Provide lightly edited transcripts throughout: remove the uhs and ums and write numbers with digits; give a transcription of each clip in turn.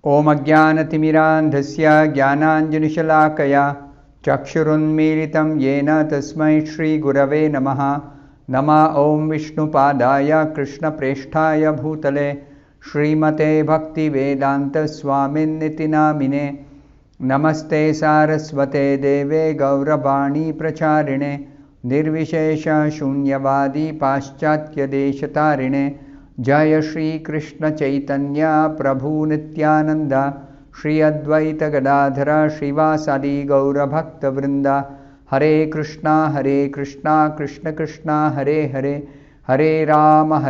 Om Ajnanatimirandhasya Jnananjanishalaakaya Chakshurunmilitam Yena Tasmai Shri Gurave Namaha. Nama Om Vishnupadaya Krishna Presthaya Bhutale Srimate Bhaktivedanta Swamin Niti Namine. Namaste Saraswate Deve Gauravani Pracharine Nirvishesha Shunyavadi Paschatya Deshatarine. Jaya Shri Krishna Chaitanya Prabhu Nityananda Shri Advaita Gadadhara Srivasadi Gaura Bhakta Vrinda. Hare Krishna Krishna Krishna Hare Hare Hare Rama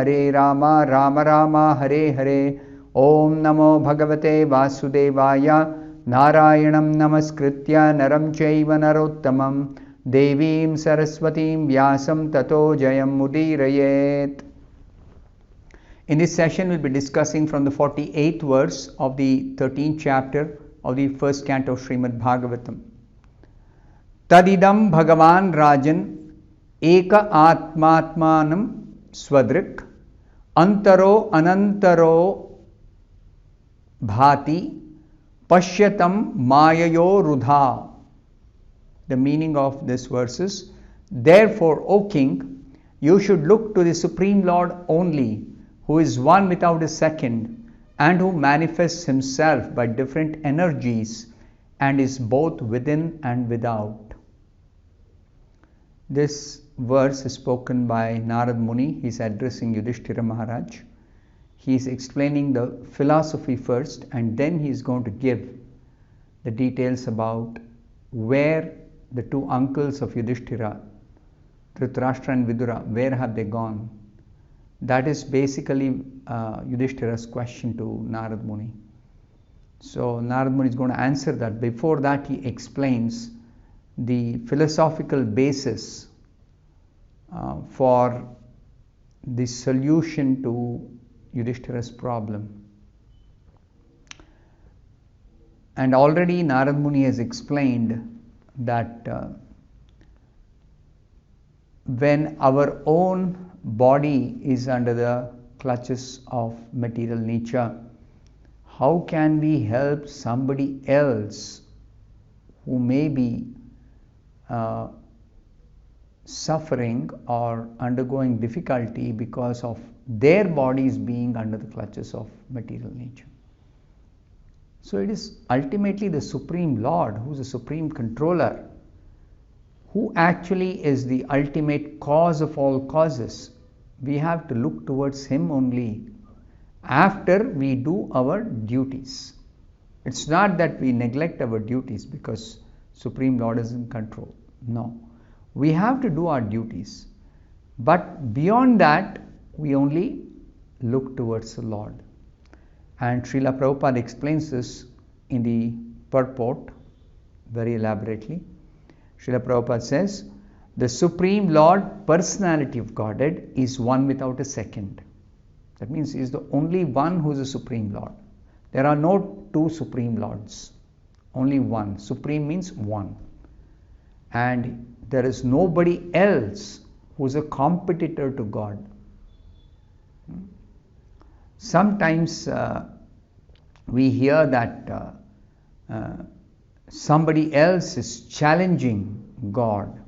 Rama Rama Hare Hare. Om Namo Bhagavate Vasudevaya Narayanam Namaskritya Naram Chaiva Narottamam Devim Saraswatim Vyasam Tato Jayam Mudirayet. In this session, we'll be discussing from the 48th verse of the 13th chapter of the first canto of Srimad Bhagavatam. Tadidam Bhagavan Rajan Eka Atmatmanam Swadrik Antaro Anantaro Bhati Pashyatam Mayayo Rudha. The meaning of this verse is, therefore, O King, you should look to the Supreme Lord only, who is one without a second, and who manifests himself by different energies and is both within and without. This verse is spoken by Narad Muni. He is addressing Yudhishthira Maharaj. He is explaining the philosophy first, and then he is going to give the details about where the two uncles of Yudhishthira, Dhritarashtra and Vidura, where have they gone. That is basically Yudhishthira's question to Narad Muni. So Narad Muni is going to answer that. Before that, he explains the philosophical basis for the solution to Yudhishthira's problem. And already Narad Muni has explained that when our own body is under the clutches of material nature, how can we help somebody else who may be suffering or undergoing difficulty because of their bodies being under the clutches of material nature? So it is ultimately the Supreme Lord who is the Supreme Controller, who actually is the ultimate cause of all causes. We have to look towards Him only after we do our duties. It's not that we neglect our duties because Supreme Lord is in control. No. We have to do our duties. But beyond that, we only look towards the Lord. And Srila Prabhupada explains this in the purport very elaborately. Srila Prabhupada says, the Supreme Lord, personality of Godhead, is one without a second. That means He is the only one who is a Supreme Lord. There are no two Supreme Lords, only one. Supreme means one. And there is nobody else who is a competitor to God. Sometimes we hear that somebody else is challenging God.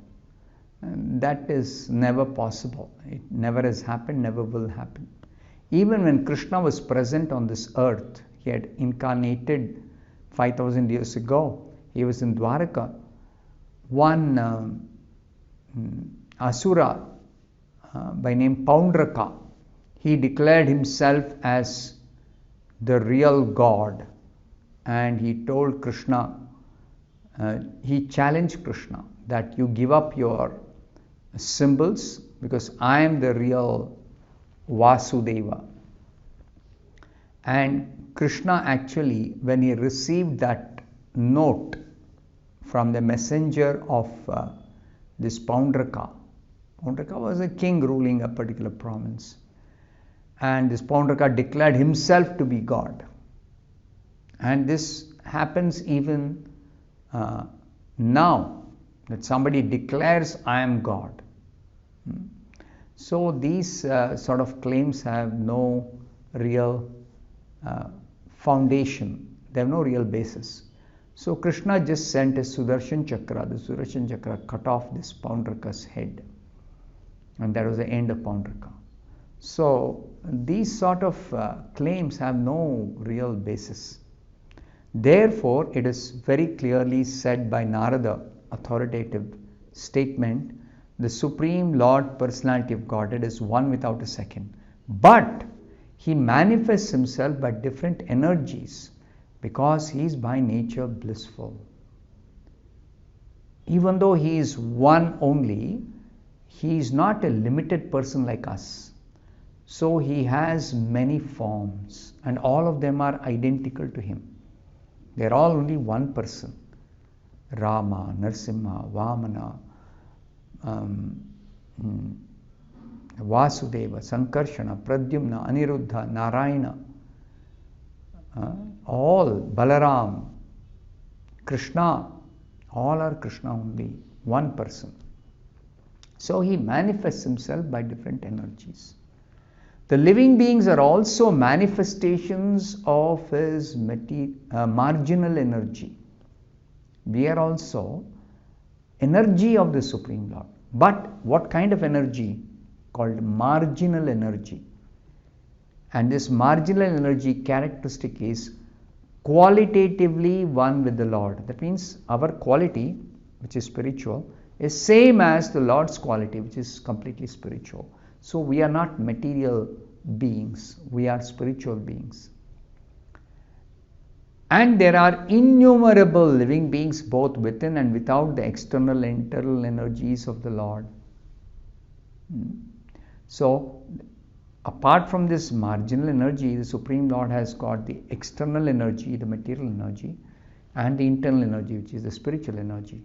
And that is never possible. It never has happened, never will happen. Even when Krishna was present on this earth, He had incarnated 5,000 years ago. He was in Dwaraka. One Asura by name Paundraka, he declared himself as the real God, and he told Krishna, he challenged Krishna that you give up your symbols because I am the real Vasudeva. And Krishna actually, when he received that note from the messenger of this Paundraka, Paundraka was a king ruling a particular province, and this Paundraka declared himself to be God. And this happens even now, that somebody declares I am God. So these sort of claims have no real foundation They have no real basis. So Krishna just sent a Sudarshan Chakra. The Sudarshan Chakra cut off this Paundraka's head. And that was the end of Paundraka. So these sort of claims have no real basis. Therefore, it is very clearly said by Narada, authoritative statement, the Supreme Lord Personality of Godhead is one without a second. But He manifests Himself by different energies because He is by nature blissful. Even though He is one only, He is not a limited person like us. So He has many forms and all of them are identical to Him. They are all only one person. Rama, Narsimha, Vamana, Vasudeva, Sankarshana, Pradyumna, Aniruddha, Narayana, all, Balaram, Krishna, all are Krishna only, one person. So He manifests Himself by different energies. The living beings are also manifestations of His marginal energy. We are also energy of the Supreme Lord. But what kind of energy? Called marginal energy. And this marginal energy characteristic is qualitatively one with the Lord. That means our quality, which is spiritual, is same as the Lord's quality, which is completely spiritual. So we are not material beings, we are spiritual beings. And there are innumerable living beings both within and without the external and internal energies of the Lord. So, apart from this marginal energy, the Supreme Lord has got the external energy, the material energy, and the internal energy, which is the spiritual energy.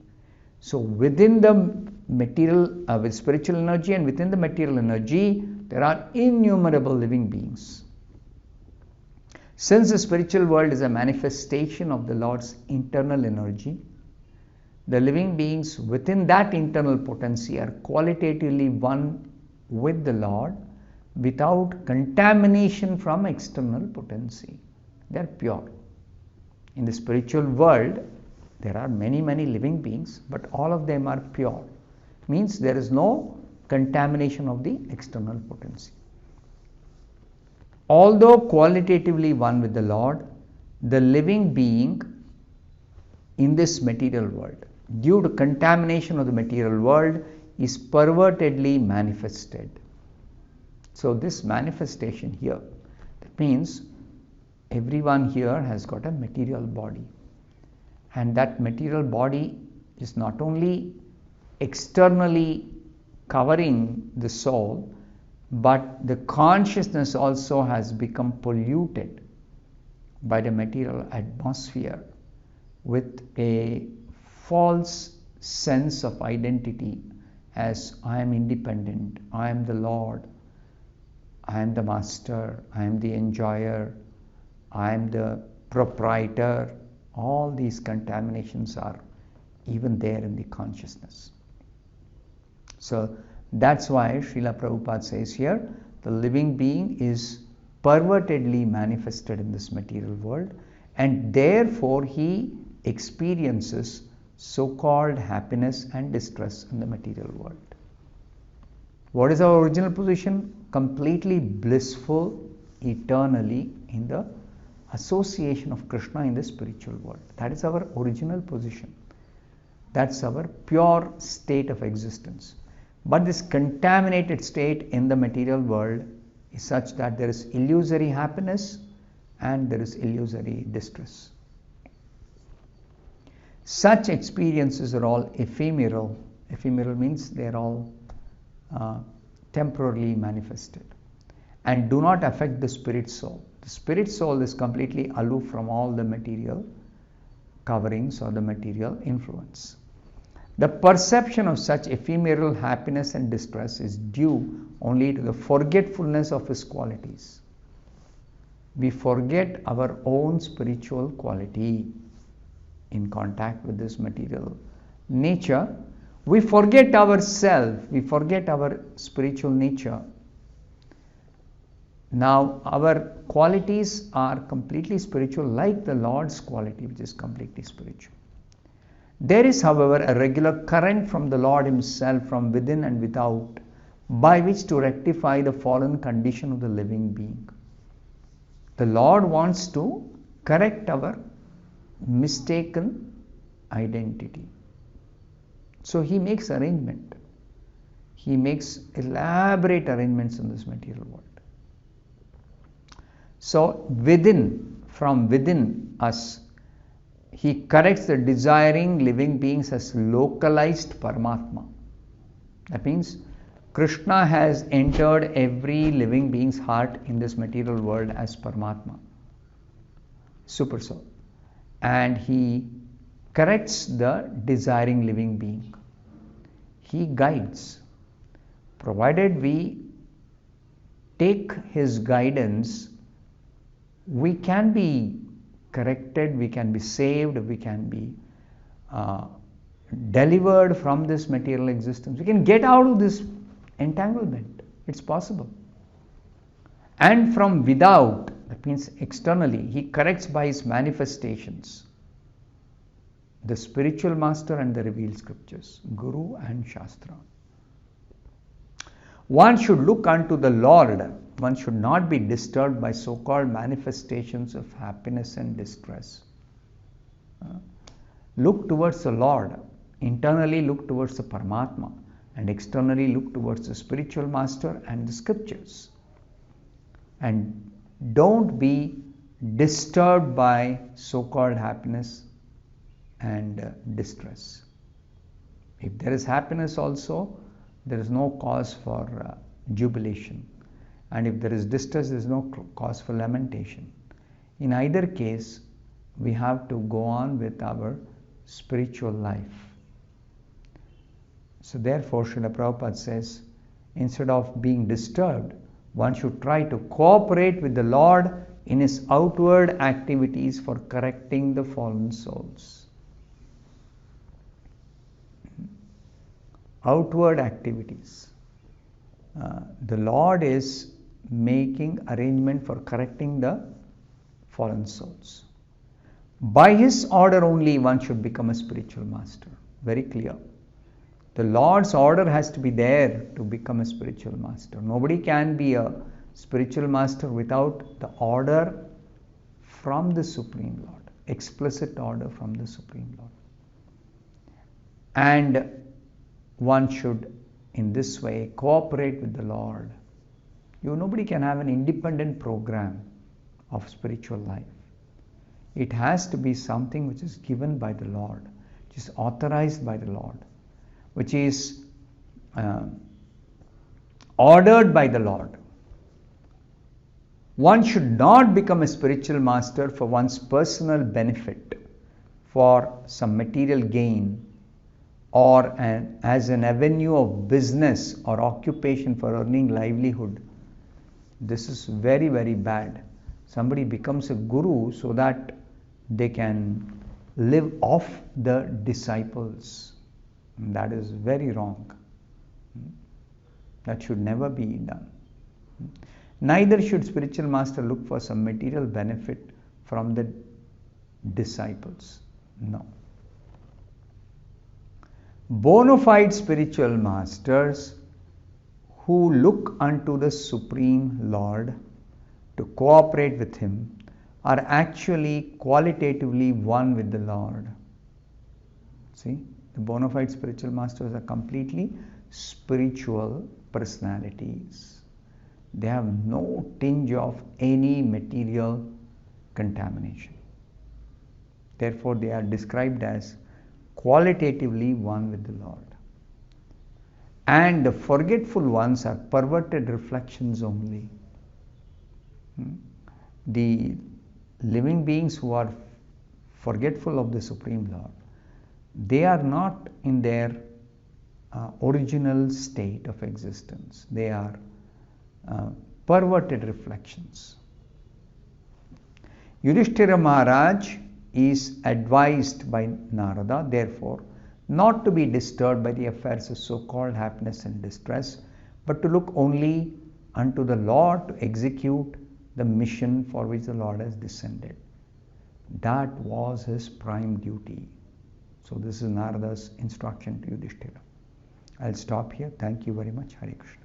So, within the material, with spiritual energy and within the material energy, there are innumerable living beings. Since the spiritual world is a manifestation of the Lord's internal energy, the living beings within that internal potency are qualitatively one with the Lord without contamination from external potency. They are pure. In the spiritual world, there are many living beings, but all of them are pure. Means there is no contamination of the external potency. Although qualitatively one with the Lord, the living being in this material world, due to contamination of the material world, is pervertedly manifested. So this manifestation here, that means everyone here has got a material body. And that material body is not only externally covering the soul, but the consciousness also has become polluted by the material atmosphere with a false sense of identity as I am independent, I am the Lord, I am the master, I am the enjoyer, I am the proprietor. All these contaminations are even there in the consciousness. So that's why Srila Prabhupada says here, the living being is pervertedly manifested in this material world, and therefore he experiences so-called happiness and distress in the material world. What is our original position? Completely blissful, eternally in the association of Krishna in the spiritual world. That is our original position. That's our pure state of existence. But this contaminated state in the material world is such that there is illusory happiness and there is illusory distress. Such experiences are all ephemeral. Ephemeral means they are all temporarily manifested and do not affect the spirit soul. The spirit soul is completely aloof from all the material coverings or the material influence. The perception of such ephemeral happiness and distress is due only to the forgetfulness of His qualities. We forget our own spiritual quality in contact with this material nature. We forget ourselves, we forget our spiritual nature. Now, our qualities are completely spiritual, like the Lord's quality, which is completely spiritual. There is, however, a regular current from the Lord Himself, from within and without, by which to rectify the fallen condition of the living being. The Lord wants to correct our mistaken identity. So He makes arrangement. He makes elaborate arrangements in this material world. So from within us, He corrects the desiring living beings as localized Paramatma. That means Krishna has entered every living being's heart in this material world as Paramatma, Super Soul. And He corrects the desiring living being. He guides. Provided we take His guidance, we can be corrected, we can be saved, we can be delivered from this material existence. We can get out of this entanglement. It's possible. And from without, that means externally, He corrects by His manifestations. The spiritual master and the revealed scriptures, Guru and Shastra. One should look unto the Lord. One should not be disturbed by so-called manifestations of happiness and distress. Look towards the Lord. Internally look towards the Paramatma. And externally look towards the spiritual master and the scriptures. And don't be disturbed by so-called happiness and distress. If there is happiness also, there is no cause for jubilation. And if there is distress, there is no cause for lamentation. In either case, we have to go on with our spiritual life. So therefore, Srila Prabhupada says, instead of being disturbed, one should try to cooperate with the Lord in His outward activities for correcting the fallen souls. Outward activities. The Lord is making arrangement for correcting the fallen souls. By His order only one should become a spiritual master. Very clear. The Lord's order has to be there to become a spiritual master. Nobody can be a spiritual master without the order from the Supreme Lord. Explicit order from the Supreme Lord. And one should in this way cooperate with the Lord. Nobody can have an independent program of spiritual life. It has to be something which is given by the Lord, which is authorized by the Lord, which is ordered by the Lord. One should not become a spiritual master for one's personal benefit, for some material gain, or as an avenue of business or occupation for earning livelihood. This is very, very bad. Somebody becomes a guru so that they can live off the disciples. That is very wrong. That should never be done. Neither should spiritual master look for some material benefit from the disciples. No. Bona fide spiritual masters who look unto the Supreme Lord to cooperate with Him are actually qualitatively one with the Lord. See, the bona fide spiritual masters are completely spiritual personalities. They have no tinge of any material contamination. Therefore, they are described as qualitatively one with the Lord. And the forgetful ones are perverted reflections only. The living beings who are forgetful of the Supreme Lord, they are not in their original state of existence. They are perverted reflections. Yudhishthira Maharaj is advised by Narada, therefore, not to be disturbed by the affairs of so-called happiness and distress, but to look only unto the Lord to execute the mission for which the Lord has descended. That was his prime duty. So this is Narada's instruction to Yudhishthira. I'll stop here. Thank you very much. Hare Krishna.